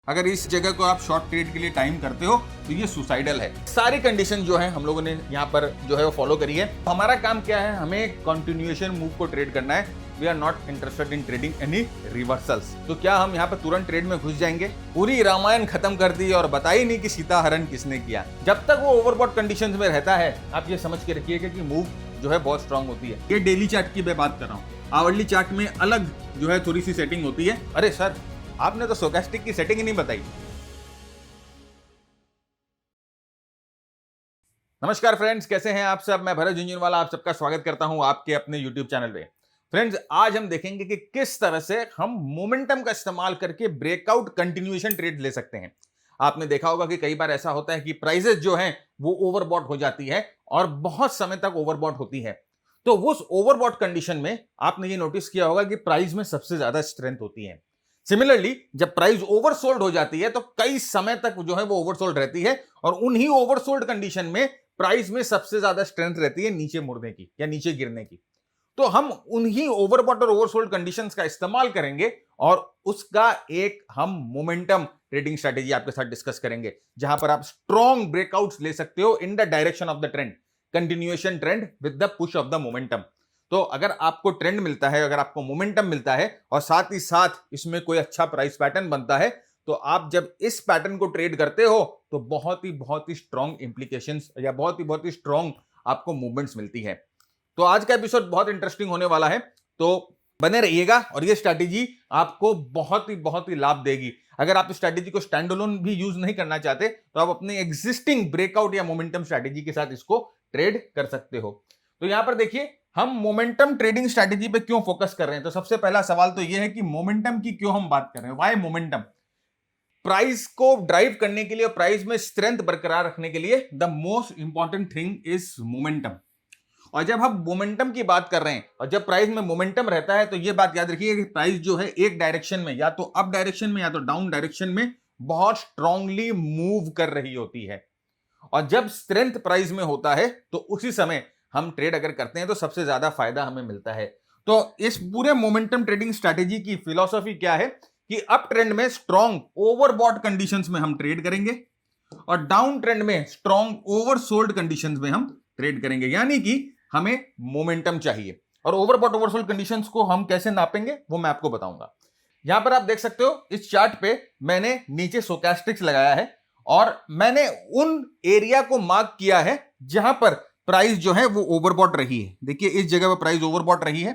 अगर इस जगह को आप शॉर्ट ट्रेड के लिए टाइम करते हो तो ये सुसाइडल है। सारी कंडीशन जो है हम लोगों ने यहाँ पर जो है वो फॉलो करी है। हमारा काम क्या है, हमें कंटिन्यूएशन मूव को ट्रेड करना है। We are not interested in trading any reversals. तो क्या हम यहाँ पर तुरंत ट्रेड में घुस जाएंगे? पूरी रामायण खत्म कर दी और बता ही नहीं कि सीता हरण किसने किया। जब तक वो ओवरबॉट कंडीशंस में रहता है, आप ये समझ के रखिएगा कि मूव जो है बहुत स्ट्रांग होती है। ये डेली चार्ट की मैं बात कर रहा हूँ, आवरली चार्ट में अलग जो है थोड़ी सी सेटिंग होती है। अरे सर, आपने तो स्टोकेस्टिक की सेटिंग ही नहीं बताई। नमस्कार फ्रेंड्स, कैसे हैं आप सब? मैं भरत झुंझुनवाला आप सबका स्वागत करता हूं आपके अपने यूट्यूब चैनल पे। फ्रेंड्स, आज हम देखेंगे कि किस तरह से हम मोमेंटम का इस्तेमाल करके ब्रेकआउट कंटिन्यूएशन ट्रेड ले सकते हैं। आपने देखा होगा कि कई बार ऐसा होता है कि प्राइसेस जो हैं वो ओवरबॉट हो जाती है और बहुत समय तक ओवरबॉट होती है। तो उस ओवरबॉट कंडीशन में आपने ये नोटिस किया होगा कि प्राइस में सबसे ज्यादा स्ट्रेंथ होती है। सिमिलरली जब प्राइस ओवरसोल्ड हो जाती है तो कई समय तक जो है वो ओवरसोल्ड रहती है और उन्हीं ओवरसोल्ड कंडीशन में प्राइस में सबसे ज्यादा स्ट्रेंथ रहती है नीचे मुड़ने की या नीचे गिरने की। तो हम उन्हीं ओवरबॉट और ओवरसोल्ड कंडीशंस का इस्तेमाल करेंगे और उसका एक हम मोमेंटम ट्रेडिंग स्ट्रेटेजी आपके साथ डिस्कस करेंगे, जहां पर आप स्ट्रॉन्ग ब्रेकआउट्स ले सकते हो in the direction of the trend, continuation trend with the push of the momentum. तो अगर आपको ट्रेंड मिलता है, अगर आपको मोमेंटम मिलता है और साथ ही साथ इसमें कोई अच्छा प्राइस पैटर्न बनता है, तो आप जब इस पैटर्न को ट्रेड करते हो तो बहुत ही स्ट्रॉन्ग इंप्लीकेशंस या बहुत ही स्ट्रॉन्ग आपको मूवमेंट्स मिलती है। तो आज का एपिसोड बहुत इंटरेस्टिंग होने वाला है, तो बने रहिएगा और ये स्ट्रैटेजी आपको बहुत ही लाभ देगी। अगर आप इस स्ट्रैटेजी को स्टैंड अलोन भी यूज नहीं करना चाहते तो आप अपने एग्जिस्टिंग ब्रेकआउट या मोमेंटम स्ट्रैटेजी के साथ इसको ट्रेड कर सकते हो। तो यहां पर देखिए, हम मोमेंटम ट्रेडिंग स्ट्रैटेजी पे क्यों फोकस कर रहे हैं। तो सबसे पहला सवाल तो यह है कि मोमेंटम की क्यों हम बात कर रहे हैं, व्हाई मोमेंटम। प्राइस को ड्राइव करने के लिए, प्राइस में स्ट्रेंथ बरकरार रखने के लिए the most important thing is momentum. और जब हम मोमेंटम की बात कर रहे हैं और जब प्राइस में मोमेंटम रहता है तो यह बात याद रखिए कि प्राइस जो है एक डायरेक्शन में, या तो अप डायरेक्शन में या तो डाउन डायरेक्शन में बहुत स्ट्रांगली मूव कर रही होती है। और जब स्ट्रेंथ प्राइस में होता है तो उसी समय हम ट्रेड अगर करते हैं तो सबसे ज्यादा फायदा हमें मिलता है। तो इस पूरे मोमेंटम ट्रेडिंग स्ट्रैटेजी की फिलॉसफी क्या है कि अप ट्रेंड में स्ट्रॉन्ग ओवरबॉट कंडीशंस में हम ट्रेड करेंगे और डाउन ट्रेंड में स्ट्रॉन्ग ओवरसोल्ड कंडीशंस में हम ट्रेड करेंगे। यानी कि हमें मोमेंटम चाहिए। और ओवरबॉट ओवरसोल्ड कंडीशंस को हम कैसे नापेंगे वो मैं आपको बताऊंगा। यहां पर आप देख सकते हो इस चार्ट पे मैंने नीचे स्टोचस्टिक्स लगाया है और मैंने उन एरिया को मार्क किया है जहां पर प्राइस जो है वो ओवरबॉट रही है। देखिए, इस जगह पर प्राइस ओवरबॉट रही है,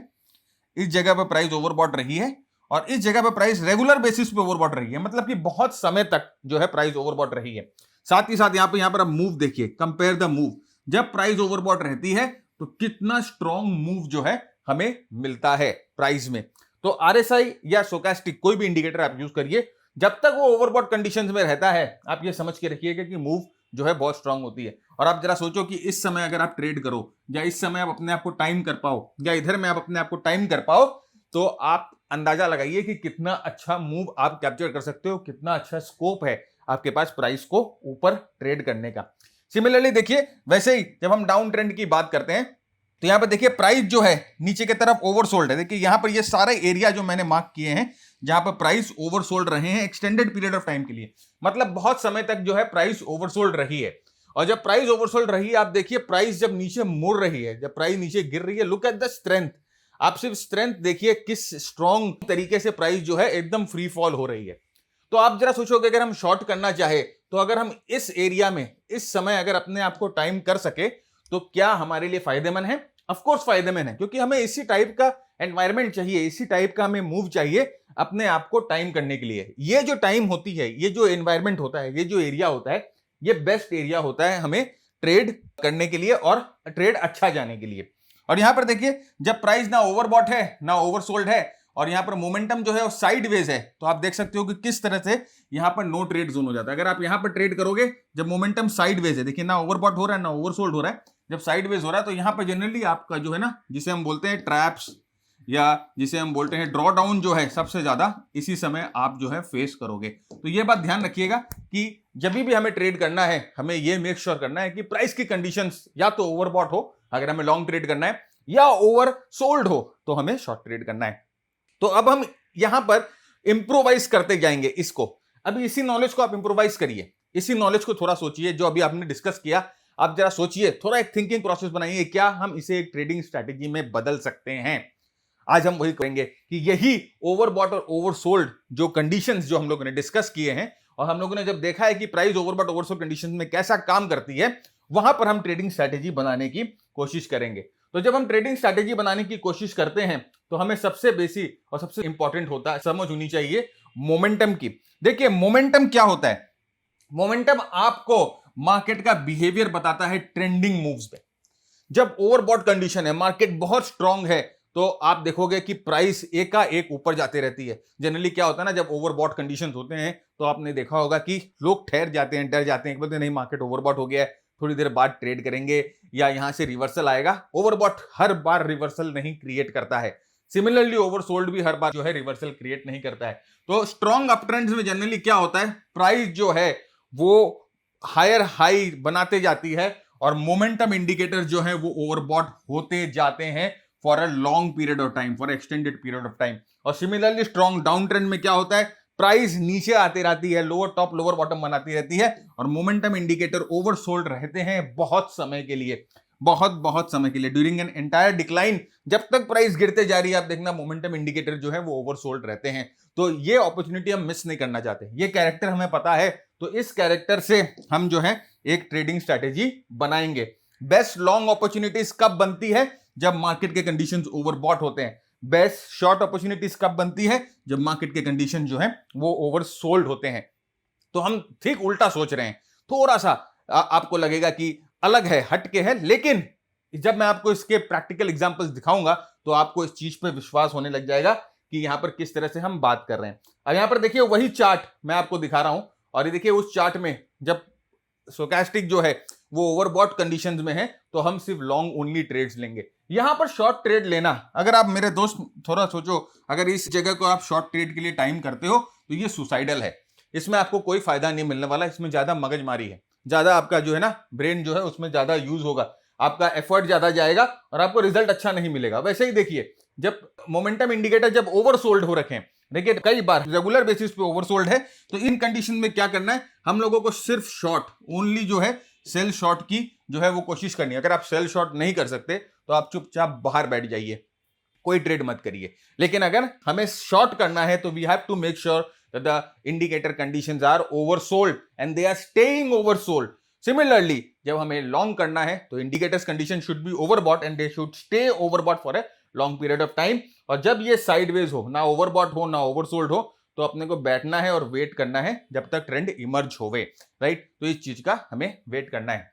इस जगह पर प्राइस ओवरबॉट रही है और इस जगह पर प्राइस रेगुलर बेसिस पे ओवरबॉट रही है। मतलब कि बहुत समय तक जो है प्राइस ओवरबॉट रही है। साथ ही साथ यहां पर आप मूव देखिए, कंपेयर द मूव। जब प्राइस ओवरबॉट रहती है तो कितना स्ट्रॉन्ग मूव जो है हमें मिलता है प्राइस में। तो आरएसआई या स्टोचस्टिक कोई भी इंडिकेटर आप यूज करिए, जब तक वो ओवरबॉट कंडीशंस में रहता है आप ये समझ के रखिएगा कि मूव जो है बहुत स्ट्रांग होती है। और आप जरा सोचो कि इस समय अगर आप ट्रेड करो या इस समय आप अपने आप को टाइम कर पाओ या इधर में आप अपने आप को टाइम कर पाओ, तो आप अंदाजा लगाइए कि कितना अच्छा मूव आप कैप्चर कर सकते हो, कितना अच्छा स्कोप है आपके पास प्राइस को ऊपर ट्रेड करने का। सिमिलरली देखिए, वैसे ही जब हम डाउन ट्रेंड की बात करते हैं तो यहां पर देखिए प्राइस जो है नीचे की तरफ ओवरसोल्ड है। देखिए यहां पर ये सारे एरिया जो मैंने मार्क किए हैं जहां पर प्राइस ओवरसोल्ड रहे हैं एक्सटेंडेड पीरियड ऑफ टाइम के लिए, मतलब बहुत समय तक जो है प्राइस ओवरसोल्ड रही है। और जब प्राइस ओवरसोल्ड रही है, आप देखिए प्राइस जब नीचे मुड़ रही है, जब प्राइस नीचे गिर रही है, लुक एट द स्ट्रेंथ। आप सिर्फ स्ट्रेंथ देखिए, किस स्ट्रॉन्ग तरीके से प्राइस जो है एकदम फ्री फॉल हो रही है। तो आप जरा सोचोगे अगर हम शॉर्ट करना चाहे तो अगर हम इस एरिया में इस समय अगर अपने आप को टाइम कर सके तो क्या हमारे लिए फायदेमंद है? ऑफ कोर्स फायदेमंद है, क्योंकि हमें इसी टाइप का एनवायरनमेंट चाहिए, इसी टाइप का हमें मूव चाहिए अपने आप को टाइम करने के लिए। ये जो टाइम होती है, ये जो एनवायरनमेंट होता है, ये जो एरिया होता है, ये बेस्ट एरिया होता है हमें ट्रेड करने के लिए और ट्रेड अच्छा जाने के लिए। और यहां पर देखिए, जब प्राइस ना ओवरबॉट है ना ओवरसोल्ड है और यहां पर मोमेंटम जो है वो साइडवेज है, तो आप देख सकते हो कि किस तरह से यहां पर नो ट्रेड जोन हो जाता है। अगर आप यहां पर ट्रेड करोगे जब मोमेंटम साइडवेज है, देखिए ना ओवरबॉट हो रहा है ना ओवरसोल्ड हो रहा है, जब साइडवेज हो रहा है तो यहां पर जनरली आपका जो है ना, जिसे हम बोलते हैं ट्रैप्स या जिसे हम बोलते हैं ड्रॉ डाउन, जो है सबसे ज्यादा इसी समय आप जो है फेस करोगे। तो ये बात ध्यान रखिएगा कि जब भी हमें ट्रेड करना है, हमें ये मेक श्योर करना है कि प्राइस की कंडीशंस या तो ओवरबॉट हो अगर हमें लॉन्ग ट्रेड करना है, या ओवर सोल्ड हो तो हमें शॉर्ट ट्रेड करना है। तो अब हम यहां पर इंप्रोवाइज करते जाएंगे इसको। अभी इसी नॉलेज को आप इंप्रोवाइज करिए, इसी नॉलेज को थोड़ा सोचिए, जो अभी आपने डिस्कस किया आप जरा सोचिए, थोड़ा एक थिंकिंग प्रोसेस बनाइए, क्या हम इसे एक ट्रेडिंग स्ट्रैटेजी में बदल सकते हैं। आज हम वही करेंगे कि यही ओवरबॉट और ओवरसोल्ड जो कंडीशंस जो हम लोगों ने डिस्कस किए हैं, और हम लोगों ने जब देखा है कि प्राइस ओवरबॉट ओवरसोल्ड कंडीशंस में कैसा काम करती है, वहां पर हम ट्रेडिंग स्ट्रैटेजी बनाने की कोशिश करेंगे। तो जब हम ट्रेडिंग स्ट्रैटेजी बनाने की कोशिश करते हैं तो हमें सबसे बेसिक और सबसे इंपॉर्टेंट होता है, समझ होनी चाहिए मोमेंटम की। देखिए मोमेंटम क्या होता है? मोमेंटम आपको मार्केट का बिहेवियर बताता है ट्रेंडिंग मूव्स पे। जब ओवरबॉट कंडीशन है, मार्केट बहुत स्ट्रांग है, तो आप देखोगे कि प्राइस एक ऊपर जाते रहती है। जनरली क्या होता है ना, जब ओवरबॉट कंडीशंस होते हैं तो आपने देखा होगा कि लोग ठहर जाते हैं, डर जाते हैं, बोलते नहीं मार्केट ओवरबॉट हो गया है, थोड़ी देर बाद ट्रेड करेंगे या यहां से रिवर्सल आएगा। ओवरबॉट हर बार रिवर्सल नहीं क्रिएट करता है, सिमिलरली ओवरसोल्ड भी हर बार जो है रिवर्सल क्रिएट नहीं करता है। तो स्ट्रॉन्ग अपट्रेंड्स में जनरली क्या होता है, प्राइस जो है वो हायर हाई बनाते जाती है और मोमेंटम इंडिकेटर जो है वो ओवरबॉट होते जाते हैं for a long period of time, for extended period of time. और सिमिलरली स्ट्रॉन्ग डाउन ट्रेंड में क्या होता है, प्राइस नीचे आती रहती है, लोअर टॉप लोअर बॉटम बनाती रहती है और मोमेंटम इंडिकेटर ओवरसोल्ड रहते हैं बहुत समय के लिए, बहुत समय के लिए, ड्यूरिंग एन एंटायर डिक्लाइन। जब तक प्राइस गिरते जा रही है आप देखना मोमेंटम इंडिकेटर जो है वो ओवरसोल्ड रहते हैं। तो ये अपॉर्चुनिटी हम मिस नहीं करना चाहते, ये कैरेक्टर हमें पता है, तो इस कैरेक्टर से हम जो है एक ट्रेडिंग स्ट्रैटेजी बनाएंगे। बेस्ट लॉन्ग अपॉर्चुनिटीज कब बनती है, जब मार्केट के कंडीशंस ओवरबॉट होते हैं। बेस्ट शॉर्ट अपॉर्चुनिटीज कब बनती है, जब मार्केट के कंडीशन जो है वो ओवरसोल्ड होते हैं। तो हम ठीक उल्टा सोच रहे हैं, थोड़ा सा आपको लगेगा कि अलग है, हटके है, लेकिन जब मैं आपको इसके प्रैक्टिकल एग्जांपल्स दिखाऊंगा तो आपको इस चीज पे विश्वास होने लग जाएगा कि यहां पर किस तरह से हम बात कर रहे हैं। अब यहां पर देखिए वही चार्ट मैं आपको दिखा रहा हूं, और ये देखिए उस चार्ट में जब स्टोचैस्टिक जो है वो ओवरबॉट कंडीशंस में है तो हम सिर्फ लॉन्ग ओनली ट्रेड्स लेंगे। यहां पर शॉर्ट ट्रेड लेना, अगर आप मेरे दोस्त थोड़ा सोचो, अगर इस जगह को आप शॉर्ट ट्रेड के लिए टाइम करते हो तो ये सुसाइडल है, इसमें आपको कोई फायदा नहीं मिलने वाला, इसमें ज्यादा मगजमारी है, ज्यादा आपका जो है ना ब्रेन जो है उसमें ज्यादा यूज होगा, आपका एफर्ट ज्यादा जाएगा और आपको रिजल्ट अच्छा नहीं मिलेगा। वैसे ही देखिए जब मोमेंटम इंडिकेटर जब ओवरसोल्ड हो रखे हैं, देखिए कई बार रेगुलर बेसिस पे ओवरसोल्ड है, तो इन कंडीशन में क्या करना है, हम लोगों को सिर्फ शॉर्ट ओनली जो है सेल शॉर्ट की जो है वो कोशिश करनी है। अगर आप सेल शॉर्ट नहीं कर सकते तो आप चुपचाप बाहर बैठ जाइए, कोई ट्रेड मत करिए। लेकिन अगर हमें शॉर्ट करना है तो we have to make sure that the indicator conditions are oversold and they are staying oversold. Similarly जब हमें लॉन्ग करना है तो indicators condition should be overbought and they should stay overbought for a long period of time. और जब ये sideways हो, ना ओवरबॉट हो ना ओवरसोल्ड हो, तो अपने को बैठना है और वेट करना है जब तक ट्रेंड इमर्ज होवे, राइट। तो इस चीज का हमें वेट करना है।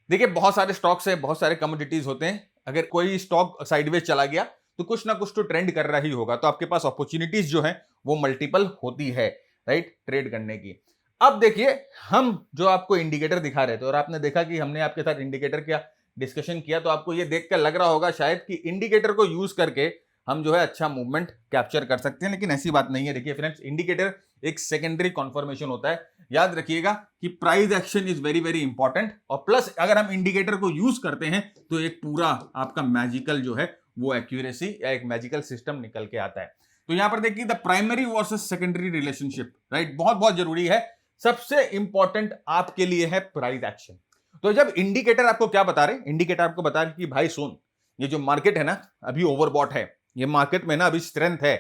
देखिए बहुत सारे स्टॉक्स है, बहुत सारे कमोडिटीज होते हैं, अगर कोई स्टॉक साइडवेज चला गया तो कुछ ना कुछ तो ट्रेंड कर रहा ही होगा, तो आपके पास अपॉर्चुनिटीज जो है वो मल्टीपल होती है, राइट, ट्रेड करने की। अब देखिए हम जो आपको इंडिकेटर दिखा रहे थे और आपने देखा कि हमने आपके साथ इंडिकेटर क्या डिस्कशन किया, तो आपको ये देखकर लग रहा होगा शायद कि इंडिकेटर को यूज करके हम जो है अच्छा मूवमेंट कैप्चर कर सकते हैं, लेकिन ऐसी बात नहीं है। देखिए फ्रेंड्स, इंडिकेटर एक सेकेंडरी कॉन्फर्मेशन होता है। याद रखिएगा कि price action is very very important, और प्लस अगर हम इंडिकेटर को यूज करते हैं तो एक पूरा आपका मैजिकल जो है वो एक्यूरेसी या एक मैजिकल सिस्टम निकल के आता है। तो यहां पर देखिए the primary versus secondary relationship, right, बहुत बहुत जरूरी है। सबसे इंपॉर्टेंट आपके लिए है प्राइस एक्शन। तो जब इंडिकेटर आपको क्या बता रहे, इंडिकेटर आपको बता रहे कि भाई सुन, ये जो मार्केट है ना अभी ओवरबॉट है, ये मार्केट में ना अभी स्ट्रेंथ है,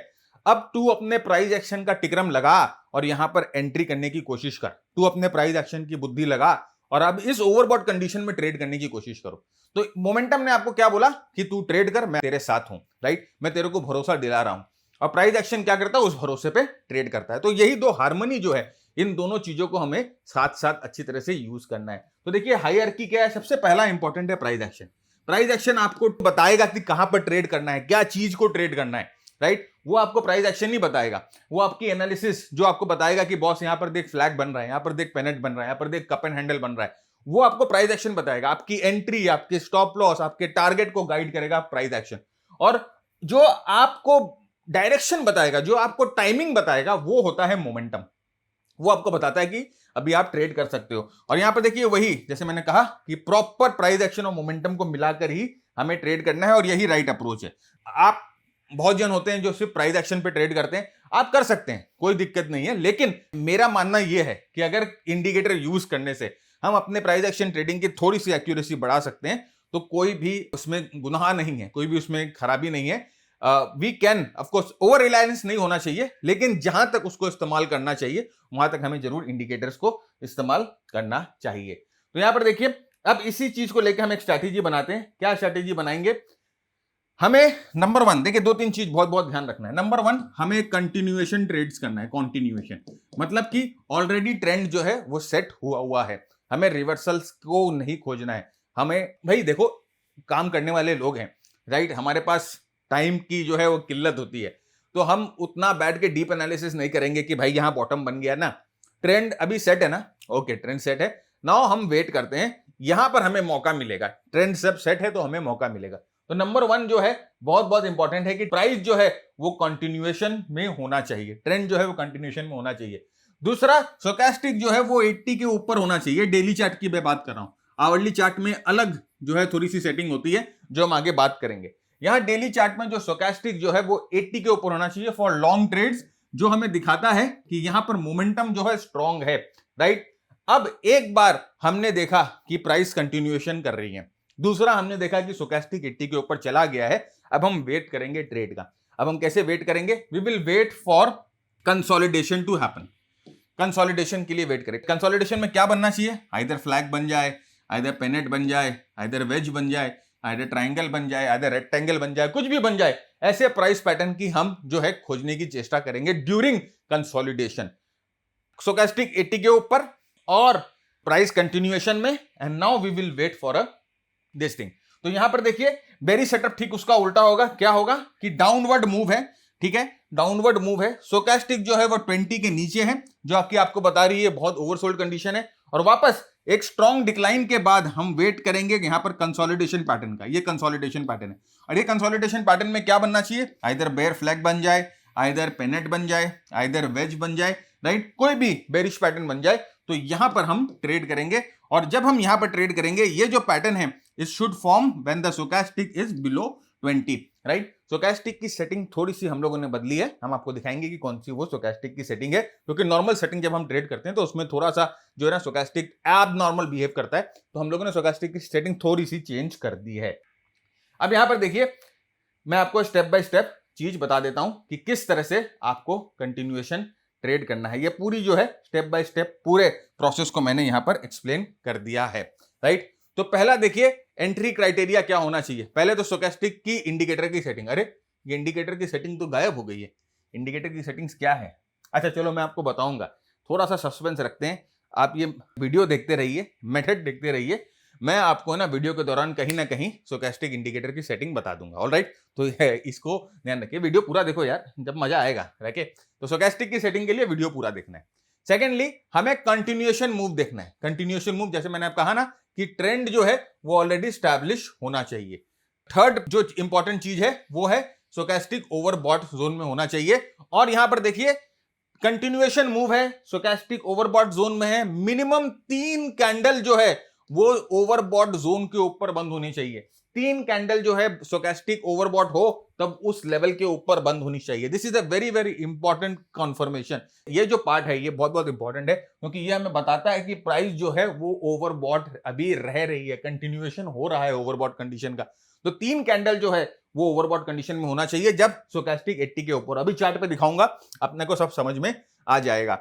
अब तू अपने प्राइस एक्शन का टिकरम लगा और यहां पर एंट्री करने की कोशिश कर, तू अपने प्राइस एक्शन की बुद्धि लगा और अब इस ओवरबॉट कंडीशन में ट्रेड करने की कोशिश करो। तो मोमेंटम ने आपको क्या बोला कि तू ट्रेड कर, मैं तेरे साथ हूं, राइट, मैं तेरे को भरोसा दिला रहा हूं। और प्राइस एक्शन क्या करता है, उस भरोसे पे ट्रेड करता है। तो यही दो हार्मनी जो है, इन दोनों चीजों को हमें साथ साथ अच्छी तरह से यूज करना है। तो देखिए हायरार्की क्या है, सबसे पहला इंपॉर्टेंट है प्राइस एक्शन। प्राइस एक्शन आपको बताएगा कि कहां पर ट्रेड करना है, क्या चीज को ट्रेड करना है, राइट, वो आपको प्राइस एक्शन नहीं बताएगा, वो आपकी एनालिसिस जो आपको बताएगा कि बॉस यहां पर देख फ्लैग बन रहा है, यहां पर देख पेनेट बन रहा है, यहां पर देख कप एंड हैंडल बन रहा है, वो आपको प्राइस एक्शन बताएगा। आपकी एंट्री, आपके स्टॉप लॉस, आपके टारगेट को गाइड करेगा प्राइस एक्शन। और जो आपको डायरेक्शन बताएगा, जो आपको टाइमिंग बताएगा, वो होता है मोमेंटम। वो आपको बताता है कि अभी आप ट्रेड कर सकते हो। और यहां पर देखिए वही, जैसे मैंने कहा कि प्रॉपर प्राइस एक्शन और मोमेंटम को मिलाकर ही हमें ट्रेड करना है, और यही राइट अप्रोच है। आप बहुत जन होते हैं जो सिर्फ प्राइस एक्शन पे ट्रेड करते हैं, आप कर सकते हैं, कोई दिक्कत नहीं है। लेकिन मेरा मानना यह है कि अगर इंडिकेटर यूज करने से हम अपने प्राइस एक्शन ट्रेडिंग की थोड़ी सी एक्यूरेसी बढ़ा सकते हैं तो कोई भी उसमें गुनाह नहीं है, कोई भी उसमें खराबी नहीं है। We can of course, over reliance नहीं होना चाहिए, लेकिन जहां तक उसको इस्तेमाल करना चाहिए वहां तक हमें जरूर इंडिकेटर्स को इस्तेमाल करना चाहिए। तो यहां पर देखिए, अब इसी चीज को लेकर हम एक स्ट्रैटेजी बनाते हैं। क्या स्ट्रैटेजी बनाएंगे? हमें नंबर 1 देखिए, 2-3 चीज बहुत बहुत ध्यान रखना है। नंबर 1, हमें कंटिन्यूएशन ट्रेड्स करना है। कॉन्टिन्यूएशन मतलब कि ऑलरेडी ट्रेंड जो है वो सेट हुआ हुआ है, हमें रिवर्सल्स को नहीं खोजना है। हमें भाई देखो, काम करने वाले लोग हैं, राइट, हमारे पास टाइम की जो है वो किल्लत होती है, तो हम उतना बैठ के डीप एनालिसिस नहीं करेंगे कि भाई यहां बॉटम बन गया ना, ट्रेंड अभी सेट है ना, ओके ट्रेंड सेट है, नाउ हम वेट करते हैं, यहां पर हमें मौका मिलेगा। ट्रेंड सब सेट है तो हमें मौका मिलेगा। तो नंबर 1 जो है बहुत बहुत इंपॉर्टेंट है कि प्राइस जो है वो कंटिन्यूएशन में होना चाहिए, ट्रेंड जो है वो कंटिन्यूएशन में होना चाहिए। दूसरा, स्टोचैस्टिक जो है वो 80 के ऊपर होना चाहिए। डेली चार्ट की मैं बात कर रहा हूं, आवरली चार्ट में अलग जो है थोड़ी सी सेटिंग होती है जो हम आगे बात करेंगे। यहां डेली चार्ट में जो स्टोचैस्टिक जो है वो 80 के ऊपर होना चाहिए फॉर लॉन्ग ट्रेड्स, जो हमें दिखाता है कि यहां पर मोमेंटम जो है स्ट्रांग है, राइट। अब एक बार हमने देखा कि प्राइस कंटिन्यूएशन कर रही है, दूसरा हमने देखा कि स्टोचैस्टिक 80 के ऊपर चला गया है, अब हम वेट करेंगे ट्रेड का। अब हम कैसे वेट करेंगे? We will wait for consolidation to happen. Consolidation के लिए वेट करें। कंसोलिडेशन में क्या बनना चाहिए? आइदर फ्लैग बन जाए, आइदर पेनेट बन जाए, आइदर वेज बन जाए, आइदर ट्राइंगल बन जाए, आइदर रेक्टेंगल बन जाए, कुछ भी बन जाए, ऐसे प्राइस पैटर्न की हम जो है खोजने की चेष्टा करेंगे ड्यूरिंग कंसोलिडेशन। स्टोचैस्टिक 80 के ऊपर और प्राइस कंटिन्यूएशन में, and now we will wait for uh this thing. तो यहां पर देखिए बेरी सेटअप ठीक उसका उल्टा होगा। क्या होगा कि डाउनवर्ड मूव है, ठीक है, डाउनवर्ड मूव है। स्टोचैस्टिक जो है वो 20 के नीचे है, जो आपको बता रही है बहुत ओवरसोल्ड कंडीशन है, और वापस एक स्ट्रॉन्ग डिक्लाइन के बाद हम वेट करेंगे यहां पर कंसोलिडेशन पैटर्न का। ये कंसोलिडेशन पैटर्न है, और ये कंसोलिडेशन पैटर्न में क्या बनना चाहिए? आइदर बेयर फ्लैग बन जाए, आइदर पेनेट बन जाए, आइदर वेज बन जाए, राइट, कोई भी बेरिश पैटर्न बन जाए, तो यहां पर हम ट्रेड करेंगे। और जब हम यहां पर ट्रेड करेंगे, ये जो पैटर्न है it should form when the stochastic is below 20, right. Stochastic की सेटिंग थोड़ी सी हम लोगों ने बदली है, हम आपको दिखाएंगे कि कौन सी वो स्टोचैस्टिक की सेटिंग है, क्योंकि नॉर्मल सेटिंग जब हम ट्रेड करते हैं तो उसमें थोड़ा सा जो है ना स्टोचैस्टिक एब नॉर्मल बिहेव करता है, तो हम लोगों ने स्टोचैस्टिक की सेटिंग थोड़ी सी चेंज कर दी है। अब यहां पर देखिए, मैं आपको स्टेप बाय स्टेप चीज बता देता हूं कि किस तरह से आपको कंटिन्यूएशन ट्रेड करना है। ये पूरी जो है स्टेप बाय स्टेप पूरे प्रोसेस को मैंने यहां पर एक्सप्लेन कर दिया है, राइट। तो पहला देखिए, एंट्री क्राइटेरिया क्या होना चाहिए। पहले तो स्टोचैस्टिक की इंडिकेटर की सेटिंग, अरे ये इंडिकेटर की सेटिंग तो गायब हो गई है। इंडिकेटर की सेटिंग्स क्या है? अच्छा चलो मैं आपको बताऊंगा, थोड़ा सा सस्पेंस रखते हैं। आप ये वीडियो देखते रहिए, मेथड देखते रहिए, मैं आपको ना वीडियो के दौरान कहीं ना कहीं स्टोचैस्टिक इंडिकेटर की सेटिंग बता दूंगा, ऑलराइट। तो इसको ध्यान रखिए, वीडियो पूरा देखो यार, जब मजा आएगा, रखे। तो स्टोचैस्टिक की सेटिंग के लिए वीडियो पूरा देखना है। सेकेंडली, हमें कंटिन्यूएशन मूव देखना है। कंटिन्यूएशन मूव, जैसे मैंने कहा ना कि ट्रेंड जो है वो ऑलरेडी स्टैब्लिश होना चाहिए। थर्ड जो इंपॉर्टेंट चीज है वो है स्टोचैस्टिक ओवरबॉट जोन में होना चाहिए। और यहां पर देखिए, कंटिन्यूएशन मूव है, स्टोचैस्टिक ओवरबॉट जोन में है, मिनिमम 3 कैंडल जो है वो ओवरबॉट जोन के ऊपर बंद होनी चाहिए। 3 कैंडल जो है स्टोचैस्टिक ओवरबॉट हो तब उस लेवल के ऊपर बंद होनी चाहिए। This is a very very important conformation. ये जो पार्ट है ये बहुत बहुत इंपॉर्टेंट है, क्योंकि ये हमें बताता है कि प्राइस जो है वो ओवरबॉट अभी रह रही है, कंटिन्यूएशन हो रहा है ओवरबॉट कंडीशन का। तो 3 कैंडल जो है वो ओवरबॉट कंडीशन में होना चाहिए जब स्टोचैस्टिक 80 के ऊपर। अभी चार्ट पे दिखाऊंगा, अपने को सब समझ में आ जाएगा।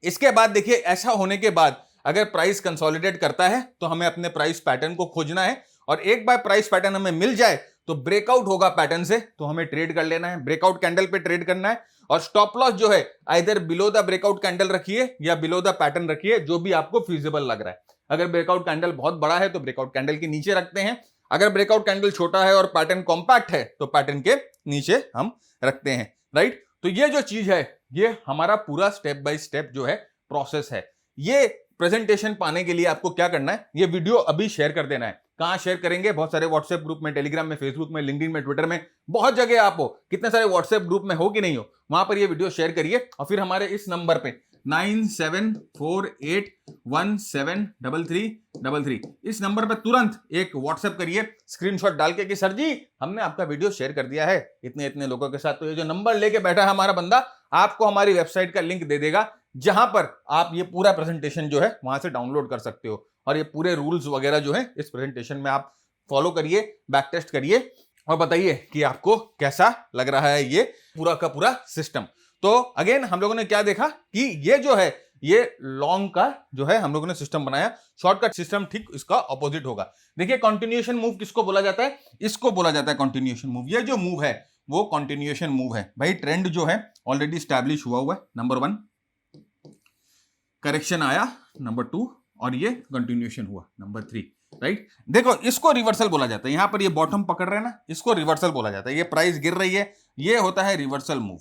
इसके बाद देखिए, ऐसा होने के बाद अगर प्राइस कंसोलिडेट करता है तो हमें अपने प्राइस पैटर्न को खोजना है, और एक बार प्राइस पैटर्न हमें मिल जाए तो ब्रेकआउट होगा पैटर्न से, तो हमें ट्रेड कर लेना है, ब्रेकआउट कैंडल पे ट्रेड करना है। और स्टॉप लॉस जो है either below the breakout candle रखिए या बिलो द पैटर्न रखिए, जो भी आपको फिजिबल लग रहा है। अगर ब्रेकआउट कैंडल बहुत बड़ा है तो ब्रेकआउट कैंडल के नीचे रखते हैं, अगर ब्रेकआउट कैंडल छोटा है और पैटर्न कॉम्पैक्ट है तो पैटर्न के नीचे हम रखते हैं, राइट। तो ये जो चीज है ये हमारा पूरा स्टेप बाय स्टेप जो है प्रोसेस है। ये प्रेजेंटेशन पाने के लिए आपको क्या करना है, ये वीडियो अभी शेयर कर देना है। कहां शेयर करेंगे? बहुत सारे व्हाट्सएप ग्रुप में, टेलीग्राम में, फेसबुक में, लिंक्डइन में, ट्विटर में, बहुत जगह आप हो। कितने सारे व्हाट्सएप ग्रुप में हो कि नहीं हो, वहां पर ये वीडियो शेयर करिए। और फिर हमारे इस नंबर पे 97481733 33। इस नंबर पे तुरंत एक व्हाट्सएप करिए स्क्रीनशॉट डाल के कि सर जी हमने आपका वीडियो शेयर कर दिया है इतने इतने लोगों के साथ। तो ये जो नंबर लेके बैठा है हमारा बंदा, आपको हमारी वेबसाइट का लिंक दे देगा, जहां पर आप ये पूरा प्रेजेंटेशन जो है वहां से डाउनलोड कर सकते हो। और ये पूरे रूल्स वगैरह जो है इस प्रेजेंटेशन में आप फॉलो करिए, बैक टेस्ट करिए और बताइए कि आपको कैसा लग रहा है ये पूरा का पूरा सिस्टम। तो अगेन हम लोगों ने क्या देखा कि ये जो है ये लॉन्ग का जो है हम लोगों ने सिस्टम बनाया, शॉर्टकट सिस्टम ठीक इसका ऑपोजिट होगा। देखिए कंटिन्यूएशन मूव किसको बोला जाता है? इसको बोला जाता है कंटिन्यूएशन मूव। ये जो मूव है वो कंटिन्यूएशन मूव है भाई। ट्रेंड जो है ऑलरेडी स्टैब्लिश हुआ है, नंबर 1, करेक्शन आया नंबर 2, और ये कंटिन्यूएशन हुआ नंबर 3, राइट। देखो इसको रिवर्सल बोला जाता है। यहां पर ये बॉटम पकड़ रहे हैं ना, इसको रिवर्सल बोला जाता है। ये प्राइस गिर रही है, ये होता है रिवर्सल मूव,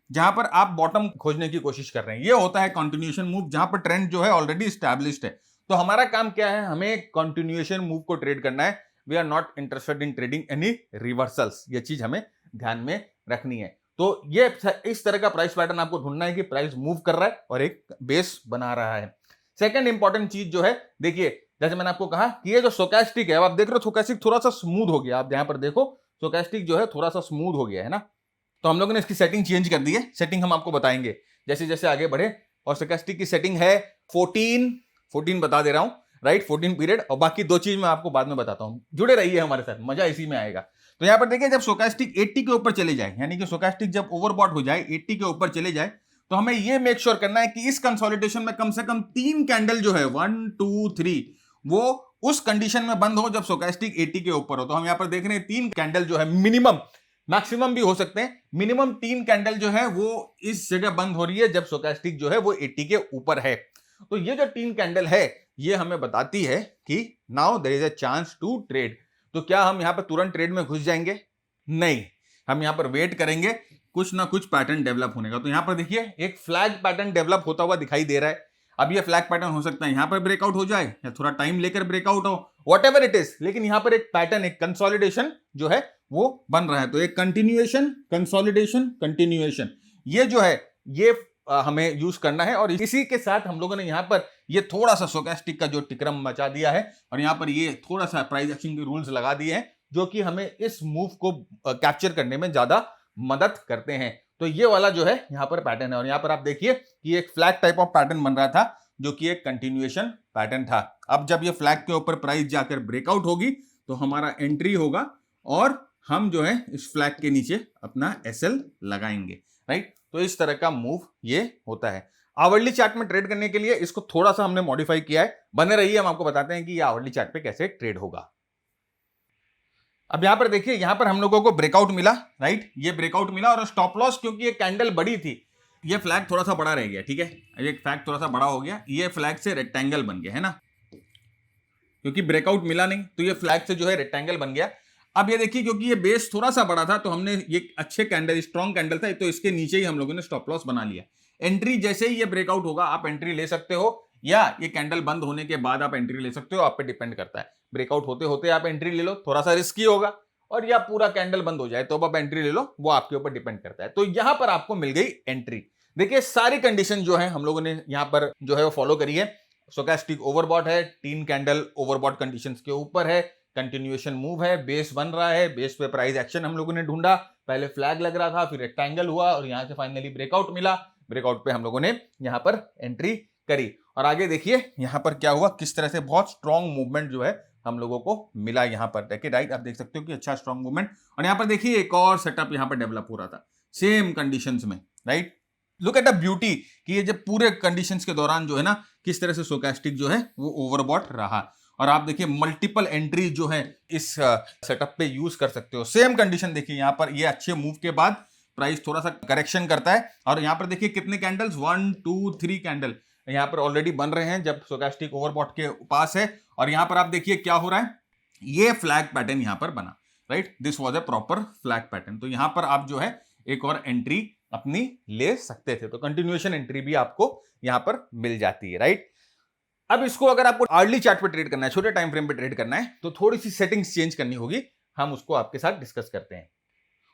जहां पर आप बॉटम खोजने की कोशिश कर रहे हैं। ये होता है कंटिन्यूएशन मूव, जहां पर ट्रेंड जो है ऑलरेडी स्टैब्लिश्ड है। तो हमारा काम क्या है? हमें कंटिन्यूएशन मूव को ट्रेड करना है। We are not interested in trading any reversals. ये चीज हमें ध्यान में रखनी है। तो ये इस तरह का प्राइस पैटर्न आपको ढूंढना है कि प्राइस मूव कर रहा है और एक बेस बना रहा है। सेकंड इंपॉर्टेंट चीज जो है, देखिए जैसे मैंने आपको कहा कि ये जो स्टोचैस्टिक है, अब आप देख रहे हो स्टोचैस्टिक थोड़ा सा स्मूथ हो गया। आप यहां पर देखो स्टोचैस्टिक जो है थोड़ा सा स्मूथ हो गया है ना। तो हम लोगों ने इसकी सेटिंग चेंज कर दी है। सेटिंग हम आपको बताएंगे जैसे जैसे आगे बढ़े। और स्टोचैस्टिक की सेटिंग है 14 बता दे रहा हूं, राइट, 14 पीरियड। और बाकी 2 चीज मैं आपको बाद में बताता हूं। जुड़े रहिए हमारे साथ, मजा इसी में आएगा। तो यहां पर देखिए जब स्टोचैस्टिक 80 के ऊपर चले जाए, यानी कि स्टोचैस्टिक जब ओवरबॉट हो जाए 80 के ऊपर चले जाए, तो हमें यह मेक श्योर करना है कि इस कंसोलिडेशन में कम से कम 3 कैंडल जो है 1 2 3 वो उस कंडीशन में बंद हो जब स्टोचैस्टिक 80 के ऊपर हो। तो हम यहां पर देख रहे हैं 3 कैंडल जो है मिनिमम, मैक्सिमम भी हो सकते हैं, मिनिमम 3 कैंडल जो है वो इस जगह बंद हो रही है जब स्टोचैस्टिक जो है वो 80 के ऊपर है। तो ये जो 3 कैंडल है ये हमें बताती है कि now there is a chance to trade. तो क्या हम यहां पर तुरंत ट्रेड में घुस जाएंगे? नहीं, हम यहां पर वेट करेंगे कुछ ना कुछ पैटर्न डेवलप होने का। तो यहां पर देखिए एक फ्लैग पैटर्न डेवलप होता हुआ दिखाई दे रहा है। अब ये फ्लैग पैटर्न हो सकता है यहां पर ब्रेकआउट हो जाए या थोड़ा टाइम लेकर ब्रेकआउट हो, व्हाटएवर इट इज, लेकिन यहां पर एक पैटर्न, एक कंसोलिडेशन जो है वो बन रहा है। तो एक कंटिन्यूएशन, कंसोलिडेशन, कंटिन्यूएशन, ये जो है ये हमें यूज करना है। और इसी के साथ हम लोगों ने यहां पर ये थोड़ा सा स्टोचैस्टिक का जो टिक्रम मचा दिया है और यहां पर ये थोड़ा सा प्राइस एक्शन के रूल्स लगा दिए हैं, जो कि हमें इस मूव को कैप्चर करने में ज्यादा मदद करते हैं। तो ये वाला जो है यहां पर पैटर्न है। और यहां पर आप देखिए कि एक फ्लैग टाइप ऑफ पैटर्न बन रहा था, जो कि एक कंटिन्यूएशन पैटर्न था। अब जब ये फ्लैग के ऊपर प्राइस जाकर ब्रेकआउट होगी तो हमारा एंट्री होगा और हम जो है इस फ्लैग के नीचे अपना एसएल लगाएंगे, राइट। तो इस तरह का मूव ये होता है। आवरली चार्ट में ट्रेड करने के लिए इसको थोड़ा सा हमने मॉडिफाई किया है। बने रहिए, हम आपको बताते हैं कि ये आवरली चार्ट पे कैसे ट्रेड होगा। अब यहां पर देखिए, यहां पर हम लोगों को ब्रेकआउट मिला, राइट, ये ब्रेकआउट मिला और स्टॉप लॉस, क्योंकि ये कैंडल बड़ी थी, ये फ्लैग थोड़ा सा बड़ा रह गया, ठीक है, ये फ्लैग थोड़ा सा बड़ा हो गया, ये फ्लैग से रेक्टेंगल बन गया है ना, क्योंकि ब्रेकआउट मिला नहीं तो ये फ्लैग से जो है रेक्टेंगल बन गया। अब ये देखिए क्योंकि ये बेस थोड़ा सा बड़ा था तो हमने ये अच्छे कैंडल, स्ट्रॉन्ग कैंडल था, तो इसके नीचे ही हम लोगों ने स्टॉप लॉस बना लिया। एंट्री जैसे ही ये ब्रेकआउट होगा आप एंट्री ले सकते हो, या ये कैंडल बंद होने के बाद आप एंट्री ले सकते हो, आप पे डिपेंड करता है। ब्रेकआउट होते होते आप एंट्री ले लो, थोड़ा सा रिस्की होगा, और या पूरा कैंडल बंद हो जाए तो आप एंट्री ले लो, वो आपके ऊपर डिपेंड करता है। तो यहां पर आपको मिल गई एंट्री। देखिए सारी कंडीशन जो है हम लोगों ने यहां पर जो है वो फॉलो करी है। स्टोचैस्टिक ओवरबॉट है, 3 कैंडल ओवरबॉट कंडीशंस के ऊपर है, कंटिन्यूएशन मूव है, बेस बन रहा है, बेस पे प्राइस एक्शन हम लोगों ने ढूंढा, पहले फ्लैग लग रहा था, फिर रेक्टेंगल हुआ और यहां से फाइनली ब्रेकआउट मिला। ब्रेकआउट पे हम लोगों ने यहां पर एंट्री करी और आगे देखिए यहां पर क्या हुआ, किस तरह से बहुत स्ट्रॉन्ग मूवमेंट जो है हम लोगों को मिला यहां पर। देखिए राइट, आप देख सकते हो कि अच्छा स्ट्रॉन्ग मूवमेंट, और यहां पर देखिए एक और सेटअप यहां पर डेवलप हो रहा था सेम कंडीशंस में, right. Look at the beauty कि ये जब पूरे कंडीशंस के दौरान जो है ना किस तरह से स्टोचैस्टिक जो है वो ओवरबॉट रहा। और आप देखिए मल्टीपल एंट्री जो है इस सेटअप पे यूज कर सकते हो। सेम कंडीशन देखिए यहां पर, ये अच्छे मूव के बाद प्राइस थोड़ा सा करेक्शन करता है, और यहां पर देखिए कितने कैंडल्स, 1 2 3 कैंडल यहां पर ऑलरेडी बन रहे हैं जब स्टोचैस्टिक ओवरबॉट के पास है। और यहां पर आप देखिए क्या हो रहा है, ये फ्लैग पैटर्न यहां पर बना, right, this was a proper flag pattern. तो यहां पर आप जो है एक और एंट्री अपनी ले सकते थे। तो कंटिन्यूएशन एंट्री भी आपको यहां पर मिल जाती है, राइट। अब इसको अगर आपको अर्ली चार्ट पे ट्रेड करना है, छोटे टाइम फ्रेम पे ट्रेड करना है, तो थोड़ी सी सेटिंग्स चेंज करनी होगी। हम उसको आपके साथ डिस्कस करते हैं।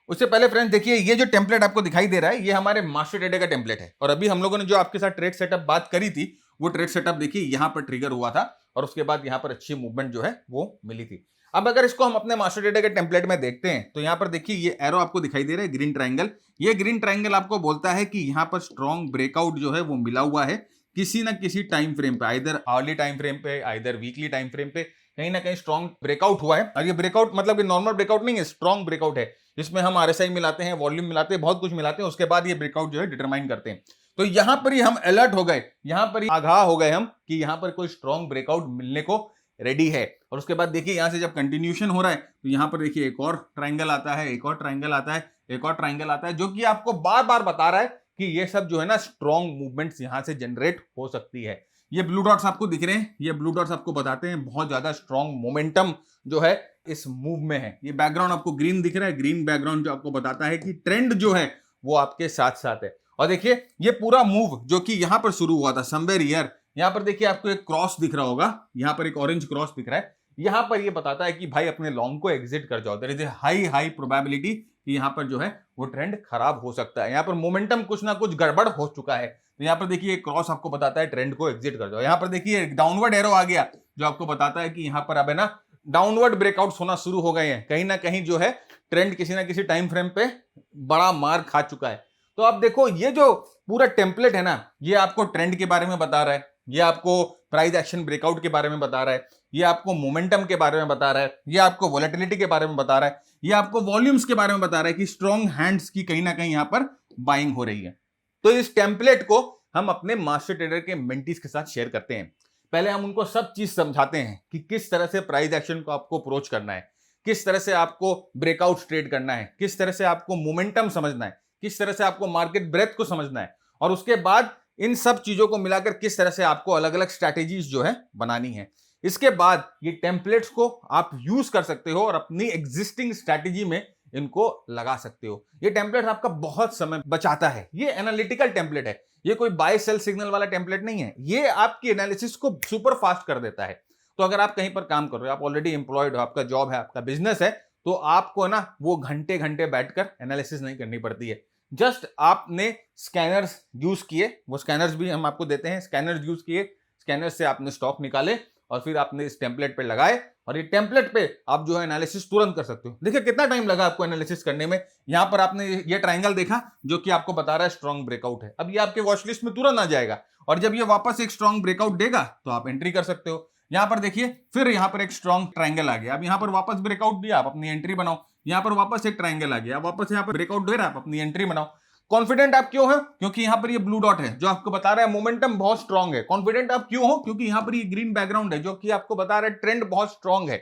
उससे पहले फ्रेंड्स देखिए, ये जो टेम्पलेट आपको दिखाई दे रहा है ये हमारे मास्टर ट्रेडर का टेम्पलेट है। और अभी हम लोगों ने जो आपके साथ ट्रेड सेटअप बात करी थी, वो ट्रेड सेटअप देखिए यहां पर ट्रिगर हुआ था, और उसके बाद यहाँ पर अच्छी मूवमेंट जो है वो मिली थी। अब अगर इसको हम अपने मास्टर ट्रेडर के टेम्पलेट में देखते हैं तो यहाँ पर देखिए ये एरो आपको दिखाई दे रहा है, ग्रीन ट्राइंगल। ये ग्रीन ट्राइंगल आपको बोलता है कि यहाँ पर स्ट्रॉन्ग ब्रेकआउट जो है वो मिला हुआ है किसी ना किसी टाइम फ्रेम पे, आइदर आवर्ली टाइम फ्रेम पे, आइदर वीकली टाइम फ्रेम पे, कहीं ना कहीं स्ट्रॉन्ग ब्रेकआउट हुआ है। और ये ब्रेकआउट मतलब कि नॉर्मल ब्रेकआउट नहीं है, स्ट्रॉन्ग ब्रेकआउट है, जिसमें हम आरएसआई मिलाते हैं, वॉल्यूम मिलाते हैं, बहुत कुछ मिलाते हैं, उसके बाद ये ब्रेकआउट जो है डिटरमाइन करते हैं। तो यहां पर ही हम अलर्ट हो गए, यहां पर ही आगाह हो गए हम कि यहां पर कोई स्ट्रॉन्ग ब्रेकआउट मिलने को रेडी है। और उसके बाद देखिए यहां से जब कंटिन्यूशन हो रहा है तो यहां पर देखिए एक और ट्राइंगल आता है, एक और ट्राइंगल आता है, एक और ट्राइंगल आता है, जो कि आपको बार बार बता रहा है कि ये सब जो है ना स्ट्रॉन्ग मूवमेंट्स यहां से जनरेट हो सकती है। ये ब्लू डॉट्स आपको दिख रहे हैं, ये ब्लू डॉट्स आपको बताते हैं बहुत ज्यादा स्ट्रॉन्ग मोमेंटम जो है इस मूव में है। ये बैकग्राउंड आपको ग्रीन दिख रहा है, ग्रीन बैकग्राउंड जो आपको बताता है कि ट्रेंड जो है वो आपके साथ साथ है। और देखिए ये पूरा मूव जो कि यहां पर शुरू हुआ था समवेयर हियर, यहां पर देखिए आपको एक क्रॉस दिख रहा होगा, यहां पर एक ऑरेंज क्रॉस दिख रहा है, यहां पर ये बताता है कि भाई अपने लॉन्ग को एग्जिट कर जाओ। There is a high high probability कि यहां पर जो है वो ट्रेंड खराब हो सकता है, यहां पर मोमेंटम कुछ ना कुछ गड़बड़ हो चुका है। तो यहां पर देखिए क्रॉस आपको बताता है ट्रेंड को एग्जिट कर जाओ। यहां पर देखिए डाउनवर्ड एरो आ गया जो आपको बताता है कि यहां पर अब है ना डाउनवर्ड ब्रेकआउट्स होना शुरू हो गए हैं, कहीं ना कहीं जो है ट्रेंड किसी ना किसी टाइम फ्रेम पे बड़ा मार खा चुका है। तो आप देखो ये जो पूरा टेम्पलेट है ना, ये आपको ट्रेंड के बारे में बता रहा है, ये आपको प्राइस एक्शन ब्रेकआउट के बारे में बता रहा है, ये आपको मोमेंटम के बारे में बता रहा है, ये आपको वोलेटिलिटी के बारे में बता रहा है, ये आपको वॉल्यूम्स के बारे में बता रहा है कि स्ट्रॉन्ग हैंड्स की कहीं ना कहीं यहां पर बाइंग हो रही है। तो इस टेम्पलेट को हम अपने मास्टर ट्रेडर के मेंटीज के साथ शेयर करते हैं। पहले हम उनको सब चीज समझाते हैं कि किस तरह से प्राइस एक्शन को आपको अप्रोच करना है, किस तरह से आपको ब्रेकआउट ट्रेड करना है, किस तरह से आपको मोमेंटम समझना है, किस तरह से आपको मार्केट ब्रेथ को समझना है, और उसके बाद इन सब चीजों को मिलाकर किस तरह से आपको अलग अलग स्ट्रैटेजीज जो है बनानी है। इसके बाद ये टेम्पलेट्स को आप यूज कर सकते हो और अपनी एग्जिस्टिंग स्ट्रैटेजी में इनको लगा सकते हो। ये टेम्पलेट आपका बहुत समय बचाता है, ये एनालिटिकल टेम्पलेट है, ये कोई बाय सेल सिग्नल वाला टेम्पलेट नहीं है, ये आपकी एनालिसिस को सुपर फास्ट कर देता है। तो अगर आप कहीं पर काम कर रहे हो, आप ऑलरेडी एम्प्लॉयड हो, आपका जॉब है, आपका बिजनेस है, तो आपको ना वो घंटे घंटे बैठकर एनालिसिस नहीं करनी पड़ती है। जस्ट आपने स्कैनर्स यूज किए, वो स्कैनर्स भी हम आपको देते हैं, स्कैनर्स यूज किए, स्कैनर्स से आपने स्टॉक निकाले और फिर आपने इस टेम्पलेट पे लगाए, और ये टेम्पलेट पे आप जो है एनालिसिस तुरंत कर सकते हो। देखिए कितना टाइम लगा आपको एनालिसिस करने में। यहां पर आपने ये ट्रायंगल देखा जो कि आपको बता रहा है स्ट्रॉन्ग ब्रेकआउट है, अब ये आपके वॉच लिस्ट में तुरंत आ जाएगा, और जब ये वापस एक स्ट्रॉन्ग ब्रेकआउट देगा तो आप एंट्री कर सकते हो। यहां पर देखिए फिर यहां पर एक स्ट्रॉन्ग ट्रायंगल आ गया, अब यहां पर वापस ब्रेकआउट दिया, आप अपनी एंट्री बनाओ। यहां पर वापस एक ट्रायंगल आ गया, वापस यहां पर ब्रेकआउट दे रहा है, आप अपनी एंट्री बनाओ। कॉन्फिडेंट आप क्यों हैं? क्योंकि यहां पर ये ब्लू डॉट है जो आपको बता रहा है मोमेंटम बहुत स्ट्रांग है। कॉन्फिडेंट आप क्यों हो? क्योंकि यहां पर ये ग्रीन बैकग्राउंड है जो कि आपको बता रहा है ट्रेंड बहुत स्ट्रांग है।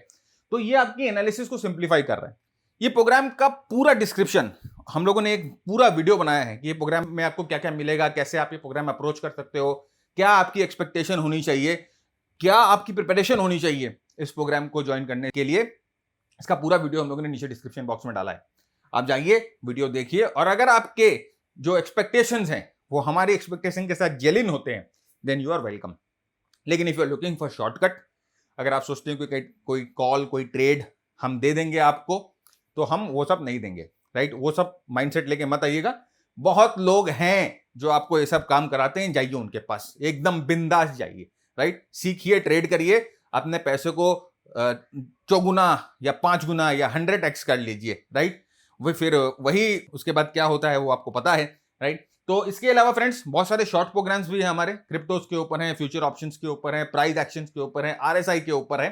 तो ये आपकी एनालिसिस को सिंप्लीफाई कर रहा है। ये प्रोग्राम का पूरा डिस्क्रिप्शन हम लोगों ने एक पूरा वीडियो बनाया है कि ये प्रोग्राम में आपको क्या क्या मिलेगा, कैसे आप ये प्रोग्राम अप्रोच कर सकते हो, क्या आपकी एक्सपेक्टेशन होनी चाहिए, क्या आपकी प्रिपरेशन होनी चाहिए इस प्रोग्राम को ज्वाइन करने के लिए। इसका पूरा वीडियो हम लोगों ने नीचे डिस्क्रिप्शन बॉक्स में डाला है, आप जाइए वीडियो देखिए। और अगर आपके जो एक्सपेक्टेशंस हैं वो हमारी एक्सपेक्टेशन के साथ जेलिन होते हैं देन यू आर वेलकम। लेकिन if you are looking for shortcut, अगर आप सोचते हैं कि कोई कॉल कोई ट्रेड हम दे देंगे आपको, तो हम वो सब नहीं देंगे, राइट। वो सब माइंडसेट लेके मत आइएगा। बहुत लोग हैं जो आपको ये सब काम कराते हैं, जाइए उनके पास, एकदम बिंदास जाइए, राइट। सीखिए, ट्रेड करिए, अपने पैसे को 4 गुना या 5 गुना या 100x कर लीजिए, राइट। वो फिर वही उसके बाद क्या होता है वो आपको पता है, राइट। तो इसके अलावा फ्रेंड्स बहुत सारे शॉर्ट प्रोग्राम्स भी हैं हमारे, क्रिप्टोस के ऊपर हैं, फ्यूचर ऑप्शंस के ऊपर हैं, प्राइस एक्शंस के ऊपर हैं, आरएसआई के ऊपर है।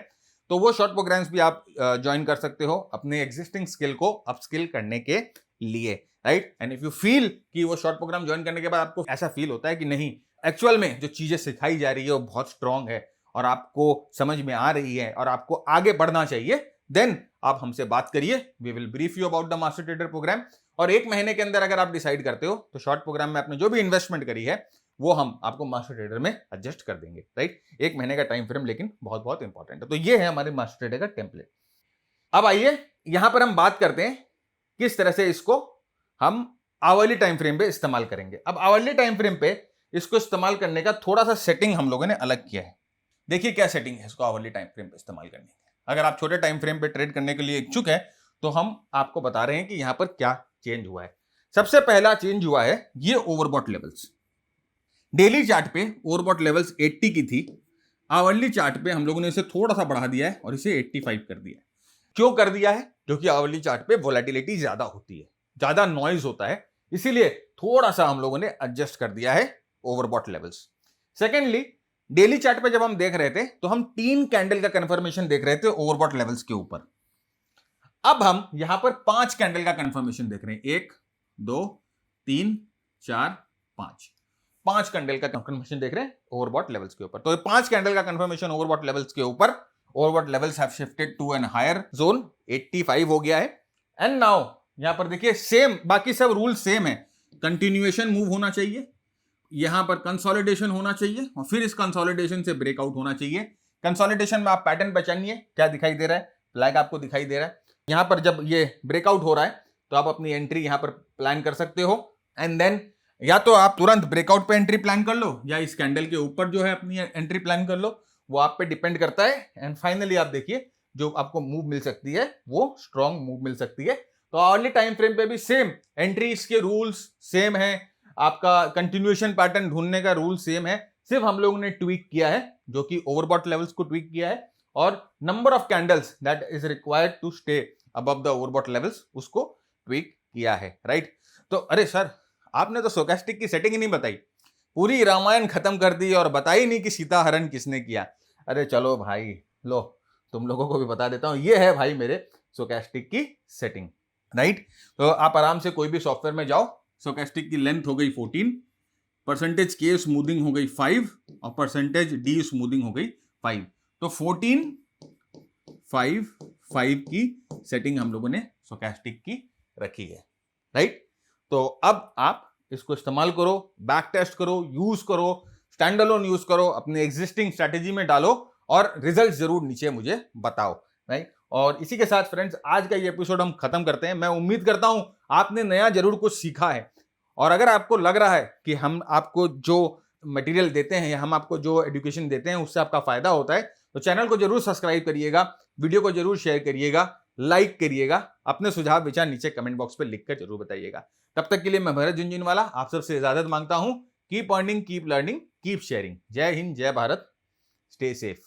तो वो शॉर्ट प्रोग्राम्स भी आप ज्वाइन कर सकते हो अपने एग्जिस्टिंग स्किल को अपस्किल करने के लिए, right. And if you feel कि वो शॉर्ट प्रोग्राम ज्वाइन करने के बाद आपको ऐसा फील होता है कि नहीं एक्चुअल में जो चीजें सिखाई जा रही है वो बहुत स्ट्रांग है और आपको समझ में आ रही है और आपको आगे बढ़ना चाहिए, देन आप हमसे बात करिए। We will brief you about the master trader program. और 1 महीने के अंदर अगर आप डिसाइड करते हो तो शॉर्ट प्रोग्राम में आपने जो भी इन्वेस्टमेंट करी है वो हम आपको मास्टर ट्रेडर में एडजस्ट कर देंगे, राइट। 1 महीने का टाइम फ्रेम लेकिन बहुत बहुत इंपॉर्टेंट है। तो ये है हमारे मास्टर ट्रेडर का टेम्पलेट। अब आइए यहां पर हम बात करते हैं किस तरह से इसको हम आवरली टाइम फ्रेम पे इस्तेमाल करेंगे। अब आवरली टाइम फ्रेम पे इसको इस्तेमाल करने का थोड़ा सा सेटिंग हम लोगों ने अलग किया है। देखिए क्या सेटिंग है इसको आवरली टाइम फ्रेम पे इस्तेमाल करने की। अगर आप छोटे टाइम फ्रेम पे ट्रेड करने के लिए इच्छुक है तो हम आपको बता रहे हैं कि यहां पर क्या चेंज हुआ है। सबसे पहला चेंज हुआ है ये ओवरबॉट लेवल्स। डेली चार्ट पे ओवरबॉट लेवल्स 80 की थी, आवरली चार्ट पे हम लोगों ने इसे थोड़ा सा बढ़ा दिया है और इसे 85 कर दिया है। क्यों कर दिया है? क्योंकि आवरली चार्ट पे वोलेटिलिटी ज्यादा होती है, ज्यादा नॉइज होता है, इसीलिए थोड़ा सा हम लोगों ने एडजस्ट कर दिया है overbought levels. Secondly, daily chart पे जब हम देख रहे थे तो हम 3 कैंडल का कंफर्मेशन देख रहे थे ओवरबॉट लेवल्स के ऊपर। अब हम यहां पर 5 कैंडल का कंफर्मेशन देख रहे हैं। 1 2 3 4 5, 5 कैंडल का कंफर्मेशन देख रहे हैं ओवरबॉट लेवल्स के ऊपर। तो 5 कैंडल का कंफर्मेशन ओवरबॉट लेवल्स के ऊपर, overbought levels have shifted to an higher zone, 85 हो गया है। एंड नाउ यहां पर देखिए सेम, बाकी सब रूल सेम है। कंटिन्यूएशन मूव होना चाहिए, यहां पर कंसोलिडेशन होना चाहिए और फिर इस कंसोलिडेशन से ब्रेकआउट होना चाहिए। कंसोलिडेशन में आप पैटर्न पहचानिए, क्या दिखाई दे रहा है? फ्लैग आपको दिखाई दे रहा है। यहां पर जब ये ब्रेकआउट हो रहा है तो आप अपनी एंट्री यहां पर प्लान कर सकते हो। एंड देन या तो आप तुरंत ब्रेकआउट पे एंट्री प्लान कर लो या इस कैंडल के ऊपर जो है अपनी एंट्री प्लान कर लो, वो आप पे डिपेंड करता है। एंड फाइनली आप देखिए जो आपको मूव मिल सकती है वो स्ट्रॉन्ग मूव मिल सकती है। तो अर्ली टाइम फ्रेम पे भी सेम एंट्रीज के रूल्स सेम है, आपका कंटिन्यूएशन पैटर्न ढूंढने का रूल सेम है, सिर्फ हम लोगों ने ट्वीक किया है जो कि ओवरबॉट लेवल्स को ट्वीक किया है और number of candles that is required to stay above the overbought levels उसको ट्वीक किया है, राइट। तो अरे सर, आपने तो स्टोचैस्टिक की सेटिंग ही नहीं बताई, पूरी रामायण खत्म कर दी और बताई नहीं कि सीता हरण किसने किया। अरे चलो भाई, लो तुम लोगों को भी बता देता हूं, ये है भाई मेरे स्टोचैस्टिक की सेटिंग, राइट। तो आप आराम से कोई भी सॉफ्टवेयर में जाओ, स्टोचैस्टिक की लेंथ हो गई 14, परसेंटेज के स्मूथिंग हो गई 5 और परसेंटेज डी स्मूथिंग हो गई 5। तो 14 5 5 की सेटिंग हम लोगों ने स्टोचैस्टिक की रखी है, राइट। तो अब आप इसको इस्तेमाल करो, बैक टेस्ट करो, यूज करो, स्टैंड अलोन यूज करो, अपने एग्जिस्टिंग स्ट्रेटेजी में डालो और रिजल्ट जरूर नीचे मुझे बताओ, राइट। और इसी के साथ फ्रेंड्स आज का ये एपिसोड हम खत्म करते हैं। मैं उम्मीद करता हूं आपने नया जरूर कुछ सीखा है और अगर आपको लग रहा है कि हम आपको जो मटेरियल देते हैं या हम आपको जो एजुकेशन देते हैं उससे आपका फायदा होता है तो चैनल को जरूर सब्सक्राइब करिएगा, वीडियो को जरूर शेयर करिएगा, लाइक करिएगा, अपने सुझाव विचार नीचे कमेंट बॉक्स पे लिखकर जरूर बताइएगा। तब तक के लिए मैं भरत झुनझुनवाला आप सबसे इजाजत मांगता हूं। Keep earning, keep learning, keep sharing. जय हिंद, जय भारत, स्टे सेफ।